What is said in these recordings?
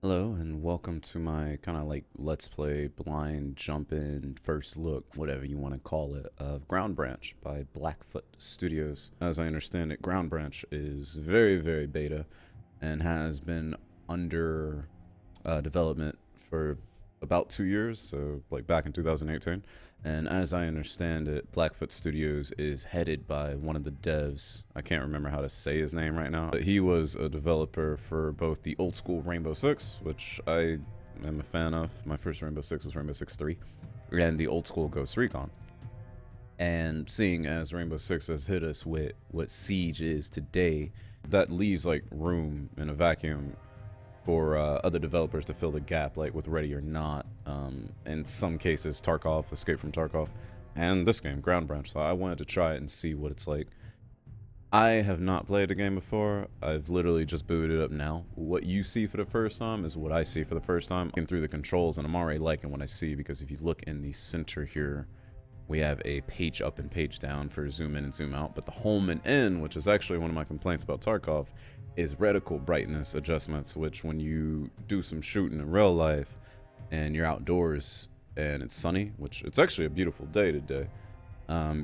Hello and welcome to my kind of like let's play blind jump in first look, whatever you want to call it, of Ground Branch by Blackfoot Studios. As I understand it, Ground Branch is very beta and has been under development for about 2 years, so like back in 2018. And as I understand it, Blackfoot Studios is headed by one of the devs. I can't remember how to say his name right now, but he was a developer for both the old school Rainbow Six, which I am a fan of. My first Rainbow Six was Rainbow Six 3, and the old school Ghost Recon. And seeing as Rainbow Six has hit us with what Siege is today, that leaves like room in a vacuum for other developers to fill the gap, like with Ready or Not, in some cases Tarkov, Escape from Tarkov, and this game, Ground Branch. So I wanted to try it and see what it's like. I have not played the game before. I've literally just booted it up now. What you see for the first time is what I see for the first time. Looking through the controls, and I'm already liking what I see, because if you look in the center here, we have a page up and page down for zoom in and zoom out, but the home and in, which is actually one of my complaints about Tarkov, is reticle brightness adjustments, which when you do some shooting in real life and you're outdoors and it's sunny, which it's actually a beautiful day today,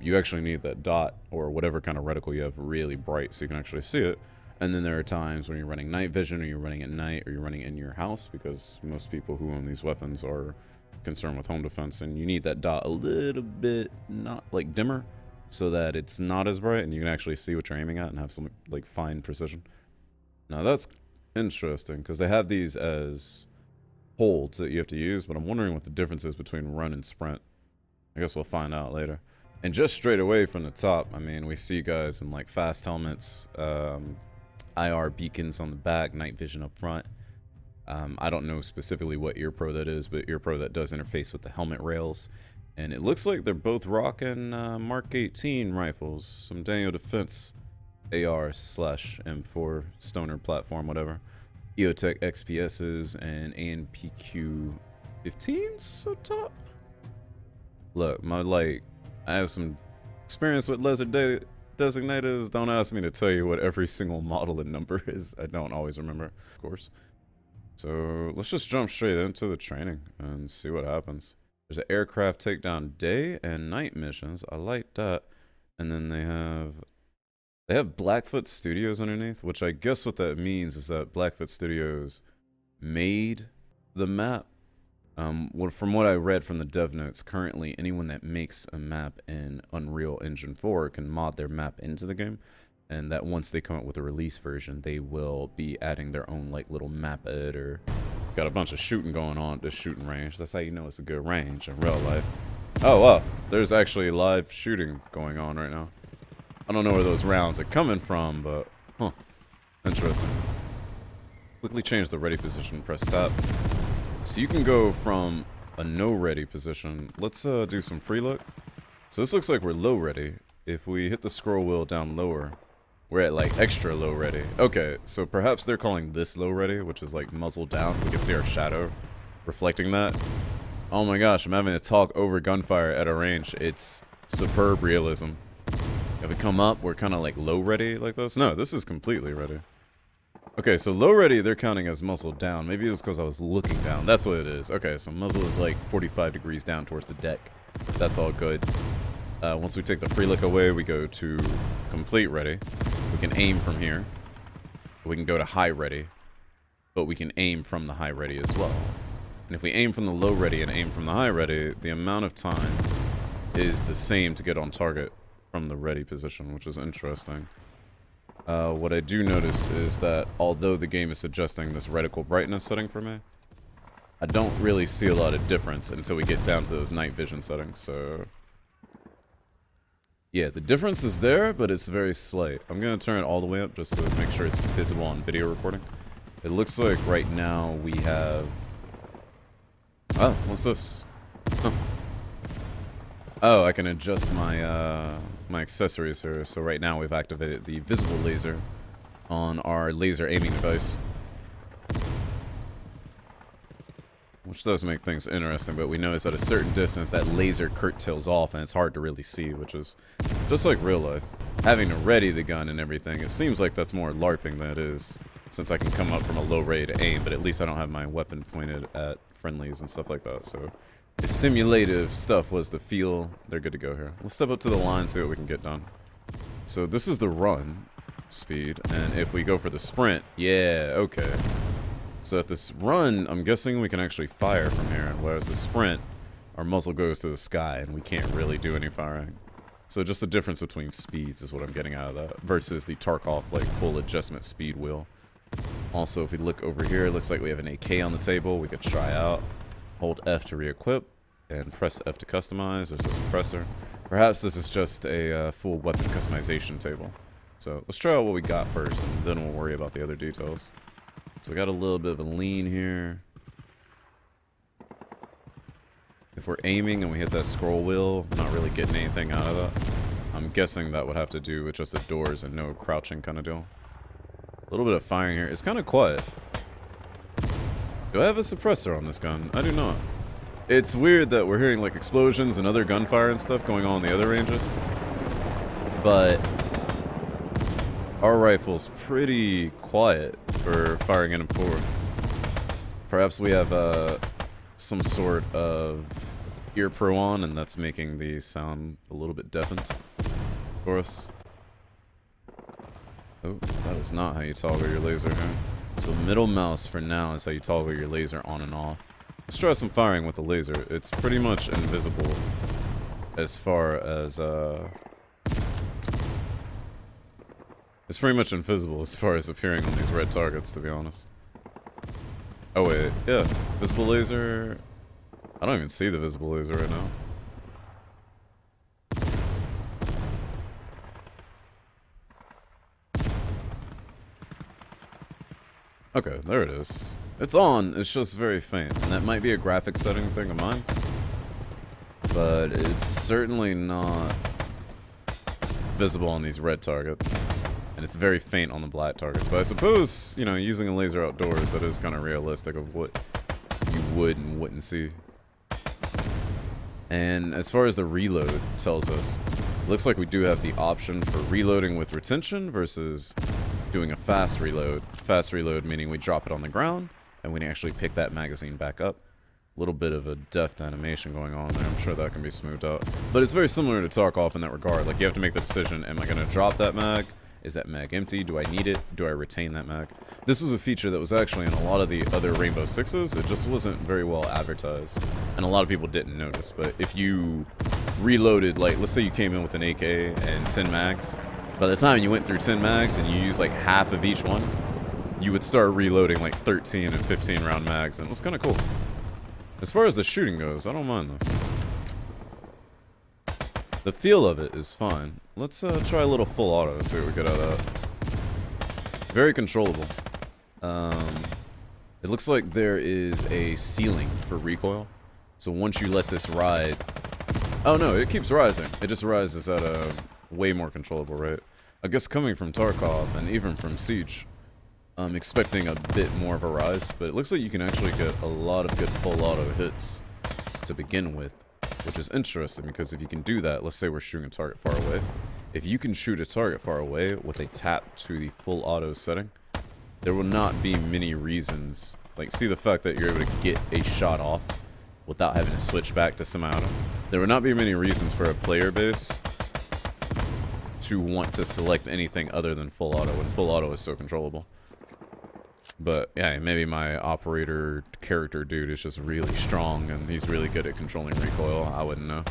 you actually need that dot or whatever kind of reticle you have really bright so you can actually see it. And then there are times when you're running night vision, or you're running at night, or you're running in your house, because most people who own these weapons are concerned with home defense, and you need that dot a little bit not like dimmer so that it's not as bright and you can actually see what you're aiming at and have some like fine precision. Now that's interesting, because they have these as holds that you have to use, but I'm wondering what the difference is between run and sprint. I guess we'll find out later. And just straight away from the top, I mean, we see guys in like fast helmets, IR beacons on the back, night vision up front. I don't know specifically what ear pro that is, but ear pro that does interface with the helmet rails. And it looks like they're both rocking Mark 18 rifles, some Daniel Defense AR/M4 stoner platform, whatever. EOTech XPSs and ANPQ 15s up top. Look, I have some experience with laser designators. Don't ask me to tell you what every single model and number is. I don't always remember, of course. So let's just jump straight into the training and see what happens. There's an aircraft takedown day and night missions. I like that. And then they have Blackfoot Studios underneath, which I guess what that means is that Blackfoot Studios made the map. From what I read from the dev notes, currently anyone that makes a map in Unreal Engine 4 can mod their map into the game, and that once they come up with a release version, they will be adding their own like little map editor. Got a bunch of shooting going on at this shooting range. That's how you know it's a good range in real life. Oh wow, there's actually live shooting going on right now. I don't know where those rounds are coming from, but interesting. Quickly change the ready position, press tab. So you can go from a no ready position. Let's do some free look. So this looks like we're low ready. If we hit the scroll wheel down lower, we're at like extra low ready. Okay, so perhaps they're calling this low ready, which is like muzzle down. We can see our shadow reflecting that. Oh my gosh, I'm having to talk over gunfire at a range. It's superb realism. If we come up, we're kind of like low ready like this. No, this is completely ready. Okay, so low ready, they're counting as muzzle down. Maybe it was because I was looking down. That's what it is. Okay, so muzzle is like 45 degrees down towards the deck. That's all good. Once we take the free look away, we go to complete ready. We can aim from here. We can go to high ready, but we can aim from the high ready as well. And if we aim from the low ready and aim from the high ready, the amount of time is the same to get on target from the ready position, which is interesting. What I do notice is that although the game is suggesting this reticle brightness setting for me, I don't really see a lot of difference until we get down to those night vision settings. So yeah, the difference is there, but it's very slight. I'm gonna turn it all the way up just to make sure it's visible on video recording. It looks like right now we have... Oh, what's this? Huh. Oh, I can adjust my my accessories here. So right now we've activated the visible laser on our laser aiming device, which does make things interesting, but we notice at a certain distance that laser curtails off and it's hard to really see, which is just like real life. Having to ready the gun and everything, it seems like that's more LARPing than it is since I can come up from a low ready to aim, but at least I don't have my weapon pointed at friendlies and stuff like that. So if simulative stuff was the feel, they're good to go here. Let's step up to the line, see what we can get done. So this is the run speed, and if we go for the sprint, yeah, okay. So at this run, I'm guessing we can actually fire from here, and whereas the sprint, our muzzle goes to the sky, and we can't really do any firing. So just the difference between speeds is what I'm getting out of that, versus the Tarkov, like, full adjustment speed wheel. Also, if we look over here, it looks like we have an AK on the table we could try out. Hold F to re-equip, and press F to customize. There's a suppressor. Perhaps this is just a full weapon customization table. So let's try out what we got first, and then we'll worry about the other details. So we got a little bit of a lean here. If we're aiming and we hit that scroll wheel, not really getting anything out of that. I'm guessing that would have to do with just the doors and no crouching kind of deal. A little bit of firing here. It's kind of quiet. Do I have a suppressor on this gun? I do not. It's weird that we're hearing like explosions and other gunfire and stuff going on in the other ranges. But our rifle's pretty quiet for firing in and forward. Perhaps we have some sort of ear pro on, and that's making the sound a little bit deafened for us. Oh, that is not how you toggle your laser here. So middle mouse for now is how you toggle your laser on and off. Let's try some firing with the laser. It's pretty much invisible as far as it's pretty much invisible as far as appearing on these red targets, to be honest. Oh wait, yeah. Visible laser. I don't even see the visible laser right now. Okay, there it is. It's on, it's just very faint. And that might be a graphic setting thing of mine. But it's certainly not visible on these red targets. And it's very faint on the black targets. But I suppose, you know, using a laser outdoors, that is kind of realistic of what you would and wouldn't see. And as far as the reload tells us, it looks like we do have the option for reloading with retention versus doing a fast reload. Fast reload meaning we drop it on the ground and we can actually pick that magazine back up. A little bit of a deft animation going on there. I'm sure that can be smoothed out. But it's very similar to Tarkov in that regard. Like, you have to make the decision, am I going to drop that mag? Is that mag empty? Do I need it? Do I retain that mag? This was a feature that was actually in a lot of the other Rainbow Sixes. It just wasn't very well advertised. And a lot of people didn't notice. But if you reloaded, like, let's say you came in with an AK and 10 mags. By the time you went through 10 mags and you used like half of each one, you would start reloading like 13 and 15 round mags. And it was kind of cool. As far as the shooting goes, I don't mind this. The feel of it is fine. Let's try a little full auto, see what we get out of that. Very controllable. It looks like there is a ceiling for recoil. So once you let this ride... Oh no, it keeps rising. It just rises at a way more controllable rate. I guess coming from Tarkov and even from Siege, I'm expecting a bit more of a rise. But it looks like you can actually get a lot of good full auto hits to begin with. Which is interesting, because if you can do that, let's say we're shooting a target far away. If you can shoot a target far away with a tap to the full auto setting, there will not be many reasons. Like, see the fact that you're able to get a shot off without having to switch back to semi-auto. There will not be many reasons for a player base to want to select anything other than full auto, when full auto is so controllable. But yeah, maybe my operator character dude is just really strong and he's really good at controlling recoil. I wouldn't know.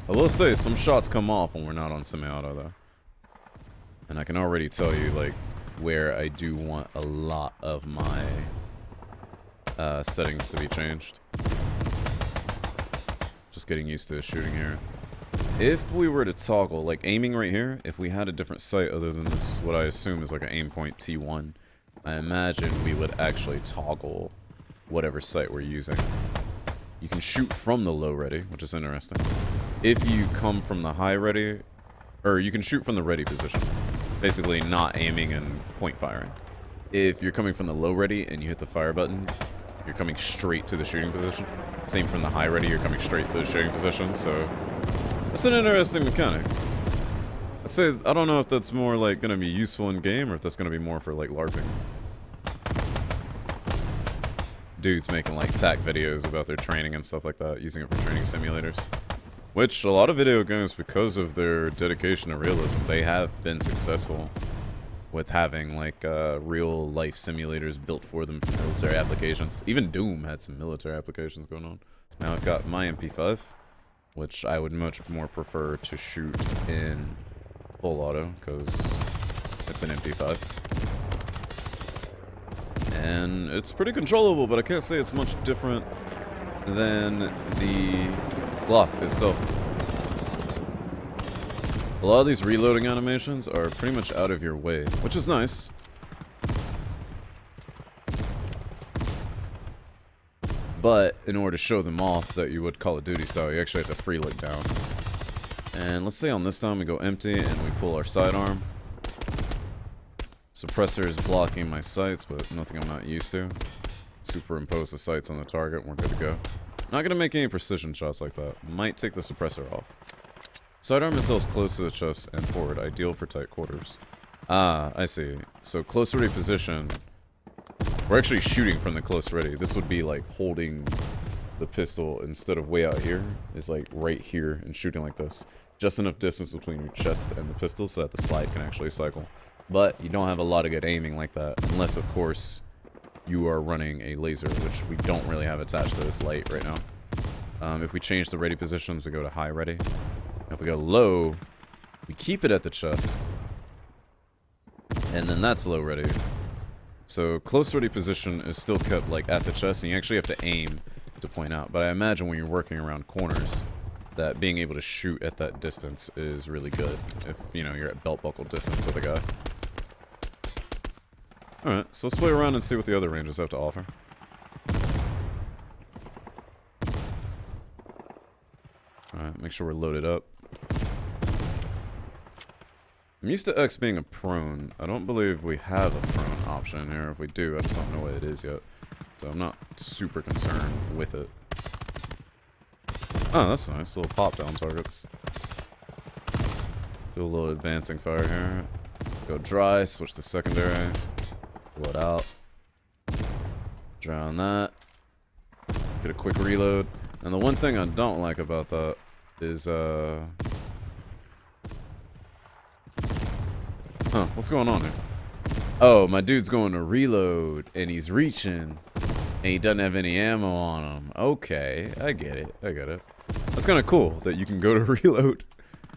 I will say some shots come off when we're not on semi-auto though. And I can already tell you like where I do want a lot of my settings to be changed. Just getting used to shooting here. If we were to toggle, like aiming right here, if we had a different sight other than this, what I assume is like an aim point T1, I imagine we would actually toggle whatever sight we're using. You can shoot from the low ready, which is interesting. If you come from the high ready, or you can shoot from the ready position, basically not aiming and point firing. If you're coming from the low ready and you hit the fire button, you're coming straight to the shooting position. Same from the high ready, you're coming straight to the shooting position, so... That's an interesting mechanic. I'd say, I don't know if that's more like gonna be useful in game or if that's gonna be more for like LARPing. Dudes making like TAC videos about their training and stuff like that, using it for training simulators. Which, a lot of video games, because of their dedication to realism, they have been successful with having like real life simulators built for them for military applications. Even Doom had some military applications going on. Now I've got my MP5, which I would much more prefer to shoot in full auto, because it's an MP5. And it's pretty controllable, but I can't say it's much different than the Glock itself. A lot of these reloading animations are pretty much out of your way, which is nice. But in order to show them off that you would Call of Duty style, you actually have to free look down. And let's say on this time we go empty and we pull our sidearm. Suppressor is blocking my sights, but nothing I'm not used to. Superimpose the sights on the target, we're good to go. Not gonna make any precision shots like that. Might take the suppressor off. Sidearm missiles close to the chest and forward, ideal for tight quarters. Ah, I see. So close ready position. We're actually shooting from the close ready. This would be like holding the pistol instead of way out here. Is like right here and shooting like this. Just enough distance between your chest and the pistol so that the slide can actually cycle. But you don't have a lot of good aiming like that, unless of course you are running a laser, which we don't really have attached to this light right now. If we change the ready positions, we go to high ready. If we go low, we keep it at the chest, and then that's low ready. So close ready position is still kept like at the chest, and you actually have to aim to point out. But I imagine when you're working around corners, that being able to shoot at that distance is really good. If, you know, you're at belt buckle distance with a guy. Alright, so let's play around and see what the other ranges have to offer. Alright, make sure we're loaded up. I'm used to X being a prone. I don't believe we have a prone option here. If we do, I just don't know what it is yet. So I'm not super concerned with it. Oh, that's nice. Little pop-down targets. Do a little advancing fire here. Go dry, switch to secondary. Pull it out. Dry on that. Get a quick reload. And the one thing I don't like about that is, Huh, what's going on here? Oh, my dude's going to reload, and he's reaching, and he doesn't have any ammo on him. Okay, I get it. I get it. That's kind of cool that you can go to reload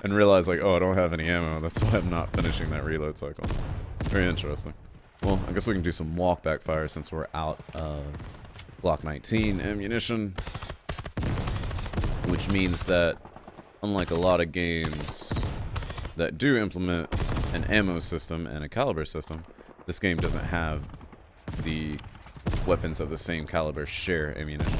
and realize, like, oh, I don't have any ammo. That's why I'm not finishing that reload cycle. Very interesting. Well, I guess we can do some walk back fire since we're out of Glock 19 ammunition. Which means that, unlike a lot of games that do implement an ammo system and a caliber system, this game doesn't have the weapons of the same caliber share ammunition.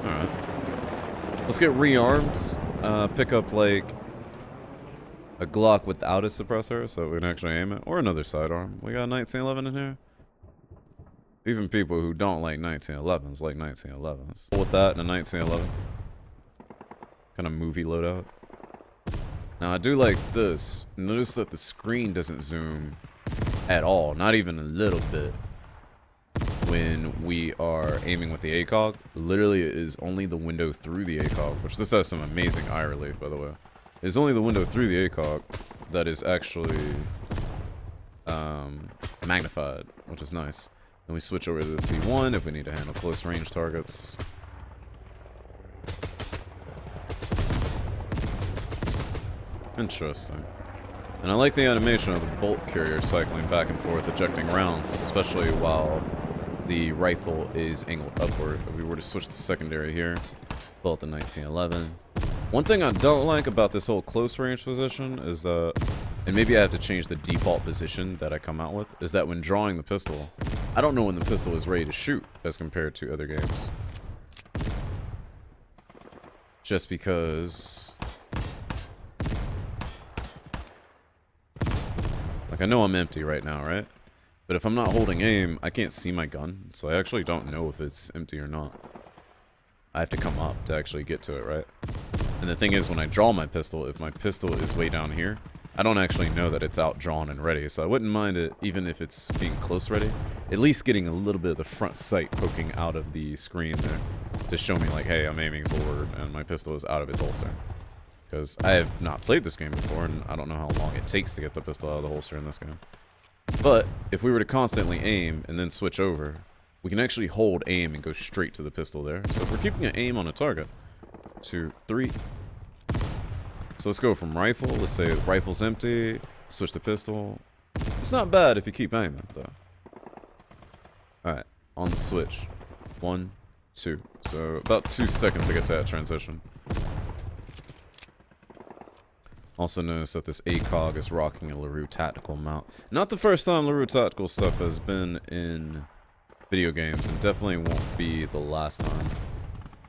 Alright. Let's get rearmed. Pick up like a Glock without a suppressor so we can actually aim it. Or another sidearm. We got 1911 in here. Even people who don't like 1911s like 1911s. With that and a 1911. Kind of movie loadout. Now I do like this. Notice that the screen doesn't zoom at all. Not even a little bit. When we are aiming with the ACOG. Literally it is only the window through the ACOG. Which this has some amazing eye relief, by the way. It's only the window through the ACOG that is actually magnified, which is nice. Then we switch over to the C1 if we need to handle close range targets. Interesting. And I like the animation of the bolt carrier cycling back and forth, ejecting rounds, especially while the rifle is angled upward. If we were to switch to secondary here, pull out the 1911. One thing I don't like about this whole close range position is that, and maybe I have to change the default position that I come out with, is that when drawing the pistol, I don't know when the pistol is ready to shoot as compared to other games. Just because, like, I know I'm empty right now, right? But if I'm not holding aim, I can't see my gun, so I actually don't know if it's empty or not. I have to come up to actually get to it, right? And the thing is, when I draw my pistol, if my pistol is way down here, I don't actually know that it's out drawn and ready, so I wouldn't mind it, even if it's being close ready, at least getting a little bit of the front sight poking out of the screen there to show me, like, hey, I'm aiming forward and my pistol is out of its holster. Because I have not played this game before, and I don't know how long it takes to get the pistol out of the holster in this game. But if we were to constantly aim and then switch over, we can actually hold aim and go straight to the pistol there. So if we're keeping an aim on a target, 2, 3. So let's go from rifle. Let's say the rifle's empty. Switch to pistol. It's not bad if you keep aiming, though. Alright, on the switch. 1, 2. So about 2 seconds to get to that transition. Also notice that this ACOG is rocking a LaRue Tactical mount. Not the first time LaRue Tactical stuff has been in video games, and definitely won't be the last time.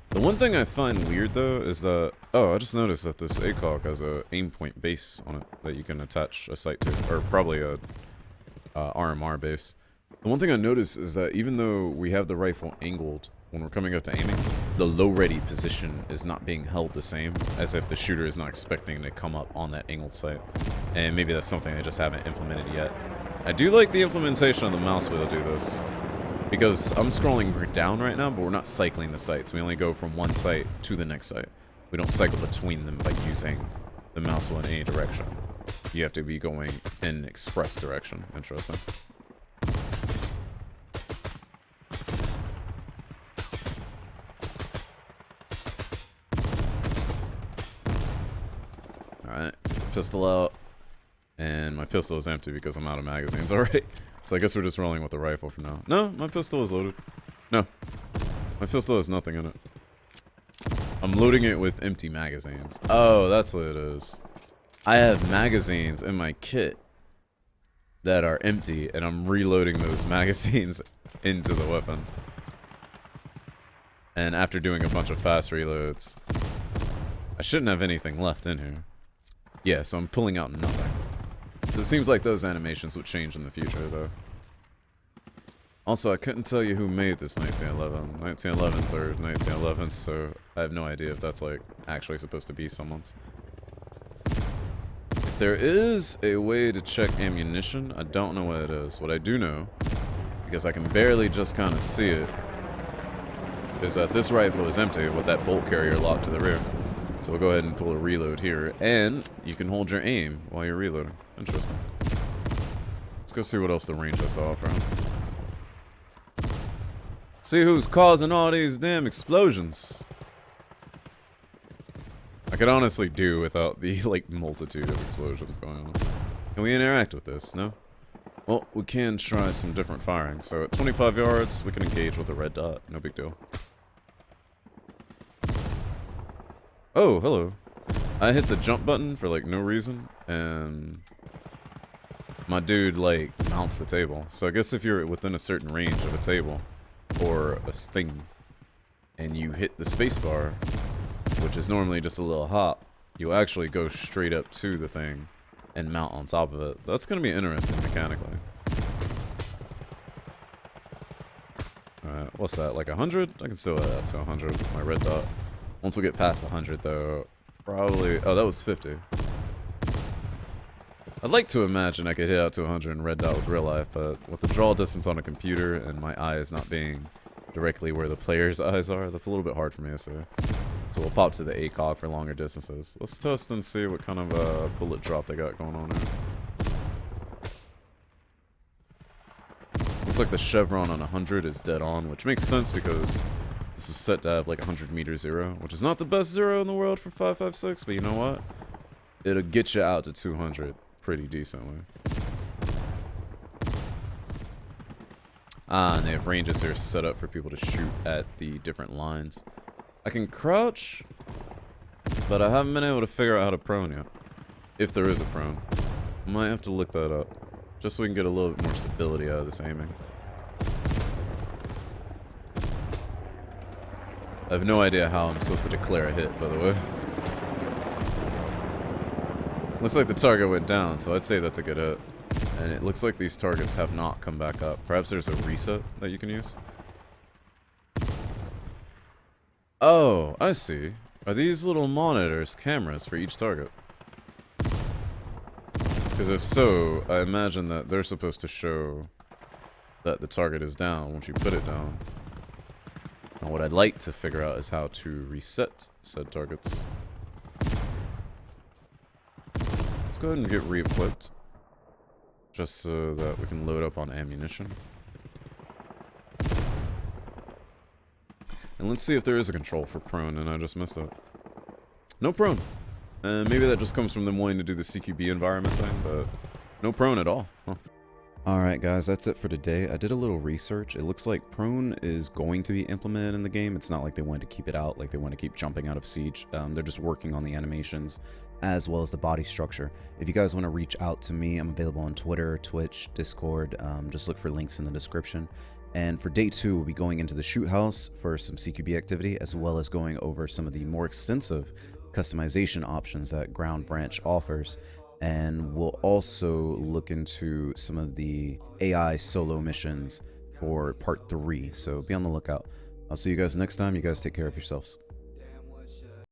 The one thing I find weird, though, is that... Oh, I just noticed that this ACOG has a aim point base on it that you can attach a sight to. Or probably a RMR base. The one thing I noticed is that even though we have the rifle angled when we're coming up to aiming, the low ready position is not being held the same, as if the shooter is not expecting to come up on that angled sight. And maybe that's something I just haven't implemented yet. I do like the implementation of the mouse wheel to do this, because I'm scrolling down right now, but we're not cycling the sights. We only go from one sight to the next sight. We don't cycle between them by using the mouse wheel in any direction. You have to be going in express direction. Interesting. Alright, pistol out. And my pistol is empty because I'm out of magazines already. So I guess we're just rolling with the rifle for now. No, my pistol is loaded. No. My pistol has nothing in it. I'm loading it with empty magazines. Oh, that's what it is. I have magazines in my kit that are empty, and I'm reloading those magazines into the weapon. And after doing a bunch of fast reloads, I shouldn't have anything left in here. Yeah, so I'm pulling out nothing. So it seems like those animations would change in the future, though. Also, I couldn't tell you who made this 1911. 1911s are 1911s, so I have no idea if that's, like, actually supposed to be someone's. If there is a way to check ammunition, I don't know what it is. What I do know, because I can barely just kind of see it, is that this rifle is empty with that bolt carrier locked to the rear. So we'll go ahead and pull a reload here, and you can hold your aim while you're reloading. Interesting. Let's go see what else the range has to offer. See who's causing all these damn explosions. I could honestly do without the, like, multitude of explosions going on. Can we interact with this? No? Well, we can try some different firing. So at 25 yards, we can engage with a red dot. No big deal. Oh, hello. I hit the jump button for, like, no reason, and my dude, like, mounts the table. So I guess if you're within a certain range of a table or a thing, and you hit the spacebar, which is normally just a little hop, you actually go straight up to the thing and mount on top of it. That's going to be interesting mechanically. Alright, what's that, like 100? I can still add that to 100 with my red dot. Once we get past 100, though, probably... Oh, that was 50. I'd like to imagine I could hit out to 100 in red dot with real life, but with the draw distance on a computer and my eyes not being directly where the player's eyes are, that's a little bit hard for me to see. So we'll pop to the ACOG for longer distances. Let's test and see what kind of bullet drop they got going on here. Looks like the chevron on 100 is dead on, which makes sense because this is set to have like 100 meter zero, which is not the best zero in the world for 5.56, but you know what? It'll get you out to 200 pretty decently. Ah, and they have ranges here set up for people to shoot at the different lines. I can crouch, but I haven't been able to figure out how to prone yet. If there is a prone. Might have to look that up, just so we can get a little bit more stability out of this aiming. I have no idea how I'm supposed to declare a hit, by the way. Looks like the target went down, so I'd say that's a good hit. And it looks like these targets have not come back up. Perhaps there's a reset that you can use? Oh, I see. Are these little monitors cameras for each target? Because if so, I imagine that they're supposed to show that the target is down once you put it down. And what I'd like to figure out is how to reset said targets. Let's go ahead and get re-equipped. Just so that we can load up on ammunition. And let's see if there is a control for prone, and I just missed it. No prone. And maybe that just comes from them wanting to do the CQB environment thing, but no prone at all. Huh. Alright guys, that's it for today. I did a little research. It looks like prone is going to be implemented in the game. It's not like they wanted to keep it out, like they want to keep jumping out of siege. They're just working on the animations as well as the body structure. If you guys want to reach out to me, I'm available on Twitter, Twitch, Discord. Just look for links in the description. And for day 2, we'll be going into the shoot house for some CQB activity, as well as going over some of the more extensive customization options that Ground Branch offers. And we'll also look into some of the AI solo missions for part 3. So be on the lookout. I'll see you guys next time. You guys take care of yourselves.